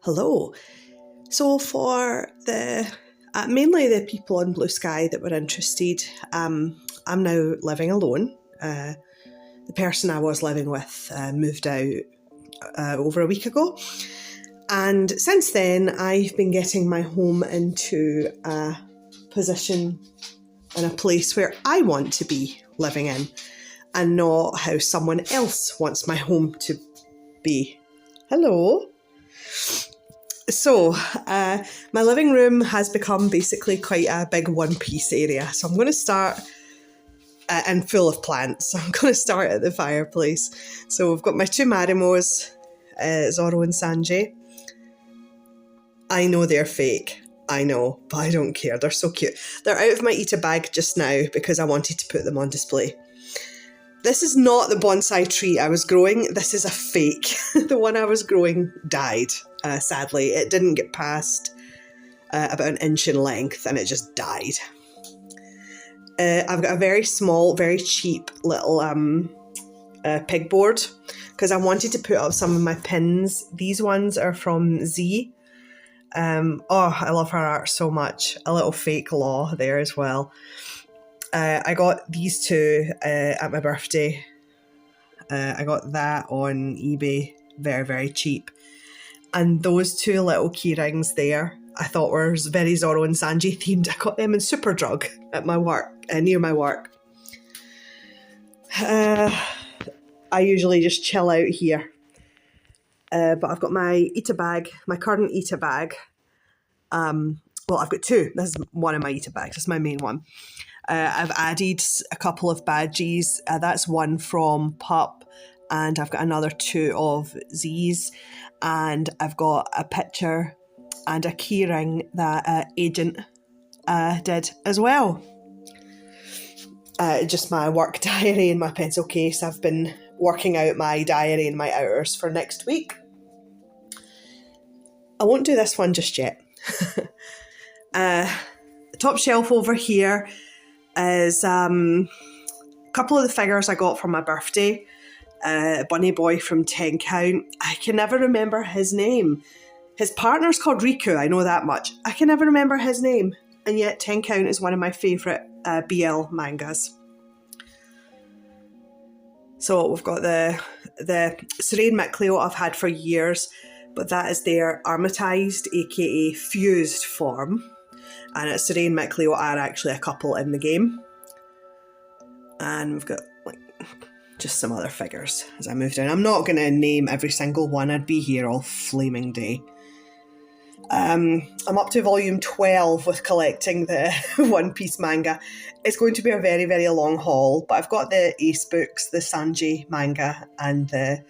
Hello. So for the mainly the people on Blue Sky that were interested, I'm now living alone. The person I was living with moved out over a week ago. And since then, I've been getting my home into a position and a place where I want to be living in and not how someone else wants my home to be. Hello. So, my living room has become basically quite a big one-piece area. So I'm going to start, and full of plants. So I'm going to start at the fireplace. So we've got my two Marimos, Zorro and Sanji. I know they're fake. I know, but I don't care. They're so cute. They're out of my Eat-A bag just now because I wanted to put them on display. This is not the bonsai tree I was growing. This is a fake. The one I was growing died, sadly. It didn't get past about an inch in length and it just died. I've got a very small, very cheap little pegboard because I wanted to put up some of my pins. These ones are from Z. I love her art so much. A little fake law there as well. I got these two at my birthday. I got that on eBay, very, very cheap. And those two little key rings there, I thought were very Zorro and Sanji themed. I got them in Superdrug at my work, near my work. I usually just chill out here. But I've got my Eat-A bag, my current Eat-A bag. Well, I've got two. This is one of my Eat-A bags. This is my main one. I've added a couple of badges. That's one from Pup, and I've got another two of Z's, and I've got a picture and a keyring that Agent did as well. Just my work diary and my pencil case. I've been working out my diary and my hours for next week. I won't do this one just yet. Top shelf over here is a couple of the figures I got for my birthday. Bunny Boy from 10 Count. I can never remember his name. His partner's called Riku, I know that much. I can never remember his name. And yet 10 Count is one of my favourite BL mangas. So we've got the Serene Micleo I've had for years, but that is their Armatized, aka fused form. And at Serene Micleo are actually a couple in the game. And we've got just some other figures as I move down. I'm not going to name every single one. I'd be here all flaming day. I'm up to volume 12 with collecting the One Piece manga. It's going to be a very, very long haul, but I've got the Ace books, the Sanji manga, and the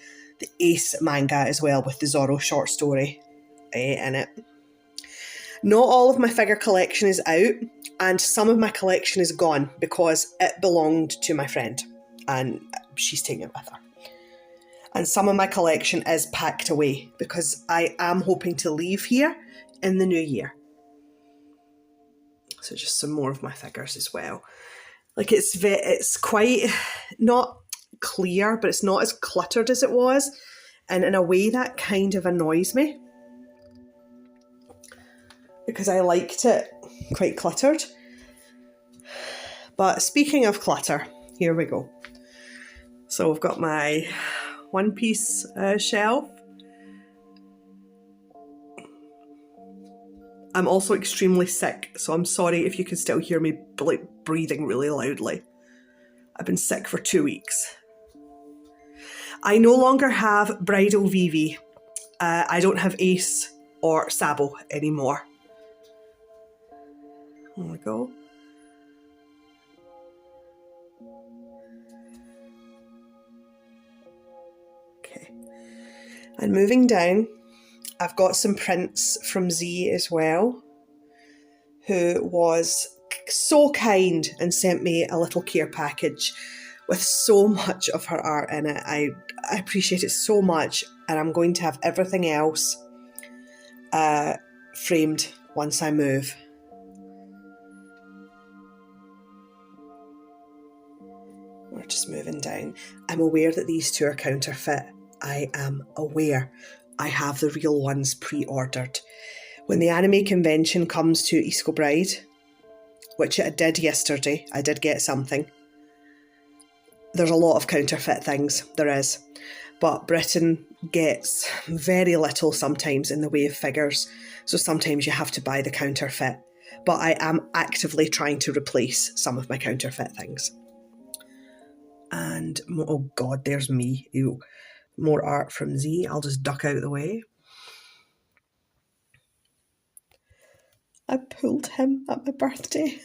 Ace manga as well with the Zorro short story in it. Not all of my figure collection is out, and some of my collection is gone because it belonged to my friend and she's taking it with her. And some of my collection is packed away because I am hoping to leave here in the new year. So just some more of my figures as well. Like it's quite not clear, but it's not as cluttered as it was. And in a way that kind of annoys me, because I liked it quite cluttered. But speaking of clutter, here we go. So we've got my One Piece shelf. I'm also extremely sick, so I'm sorry if you can still hear me breathing really loudly. I've been sick for 2 weeks. I no longer have Bridal Vivi. I don't have Ace or Sabo anymore. There we go. Okay. And moving down, I've got some prints from Z as well, who was so kind and sent me a little care package with so much of her art in it. I appreciate it so much, and I'm going to have everything else framed once I move. We're just moving down. I'm aware that these two are counterfeit. I am aware I have the real ones pre-ordered. When the anime convention comes to East Kilbride, which it did yesterday, I did get something. There's a lot of counterfeit things, there is. But Britain gets very little sometimes in the way of figures, so sometimes you have to buy the counterfeit. But I am actively trying to replace some of my counterfeit things. And, oh God, there's me. Ew. More art from Z. I'll just duck out of the way. I pulled him at my birthday.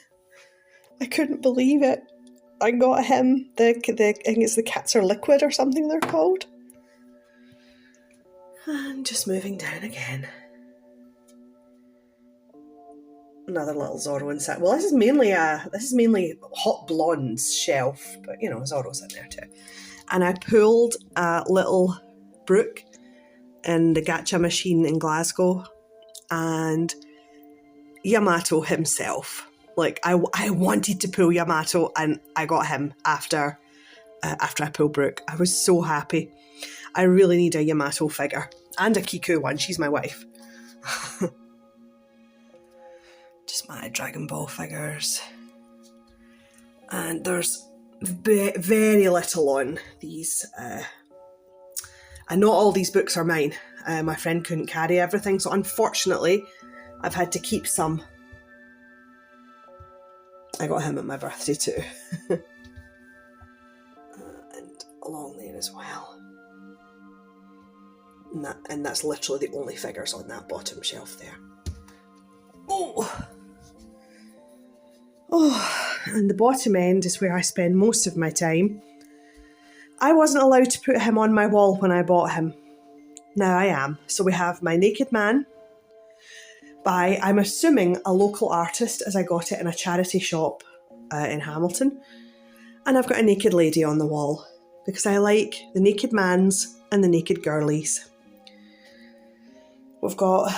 I couldn't believe it. I got him I think it's the Cats Are Liquid or something they're called. And just moving down again. Another little Zorro inside. Well, this is mainly Hot Blonde's shelf, but you know, Zorro's in there too. And I pulled a little Brooke in the Gacha machine in Glasgow, and Yamato himself. Like I wanted to pull Yamato, and I got him after I pulled Brooke. I was so happy. I really need a Yamato figure and a Kiku one. She's my wife. Just my Dragon Ball figures. And there's very little on these. And not all these books are mine. My friend couldn't carry everything, so unfortunately I've had to keep some. I got him at my birthday too. And along there as well. And that's literally the only figures on that bottom shelf there. Oh, and the bottom end is where I spend most of my time. I wasn't allowed to put him on my wall when I bought him. Now I am. So we have my Naked Man by, I'm assuming, a local artist, as I got it in a charity shop in Hamilton. And I've got a naked lady on the wall because I like the naked mans and the naked girlies. We've got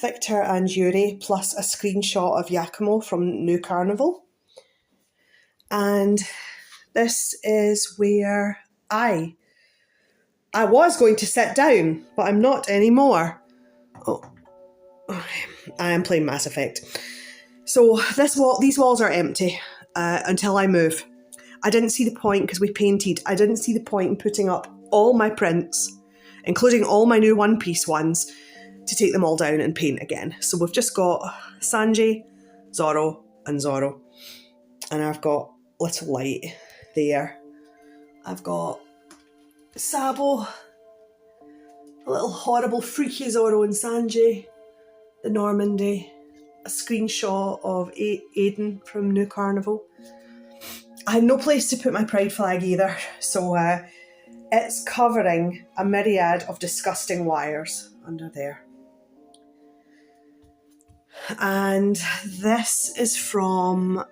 Victor and Yuri plus a screenshot of Yakumo from New Carnival. And this is where I was going to sit down, but I'm not anymore. Oh, I am playing Mass Effect. So these walls are empty until I move. I didn't see the point because we painted. I didn't see the point in putting up all my prints, including all my new One Piece ones, to take them all down and paint again. So we've just got Sanji, Zoro, and Zoro. And I've got Little Light there. I've got Sabo, a little horrible freaky Zoro and Sanji, the Normandy, a screenshot of Aiden from New Carnival. I had no place to put my pride flag either, so it's covering a myriad of disgusting wires under there. And this is from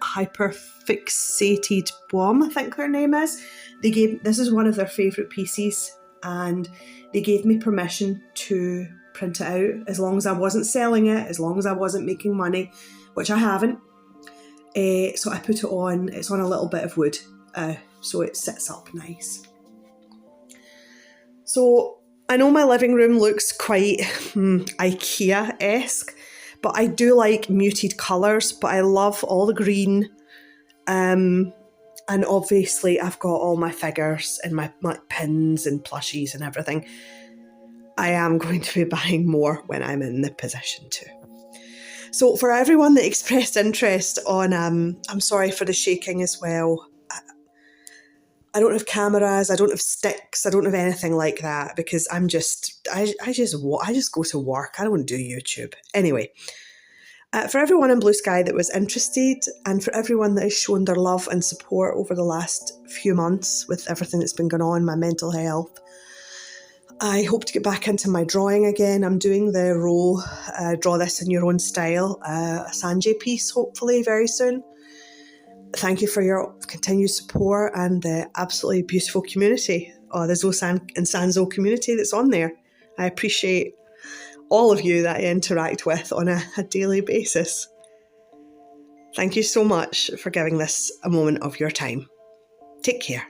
Hyperfixated Bomb, I think their name is. This is one of their favourite pieces, and they gave me permission to print it out as long as I wasn't selling it, as long as I wasn't making money, which I haven't. So I put it on. It's on a little bit of wood, so it sits up nice. So I know my living room looks quite IKEA-esque, but I do like muted colours, but I love all the green. And obviously I've got all my figures and my pins and plushies and everything. I am going to be buying more when I'm in the position to. So for everyone that expressed interest on, I'm sorry for the shaking as well. I don't have cameras, I don't have sticks, I don't have anything like that because I just go to work. I don't do YouTube. Anyway, for everyone in Blue Sky that was interested, and for everyone that has shown their love and support over the last few months with everything that's been going on, my mental health, I hope to get back into my drawing again. I'm doing the row, Draw This in Your Own Style, a Sanjay piece hopefully very soon. Thank you for your continued support and the absolutely beautiful community, the Zosan and Sanzo community that's on there. I appreciate all of you that I interact with on a daily basis. Thank you so much for giving this a moment of your time. Take care.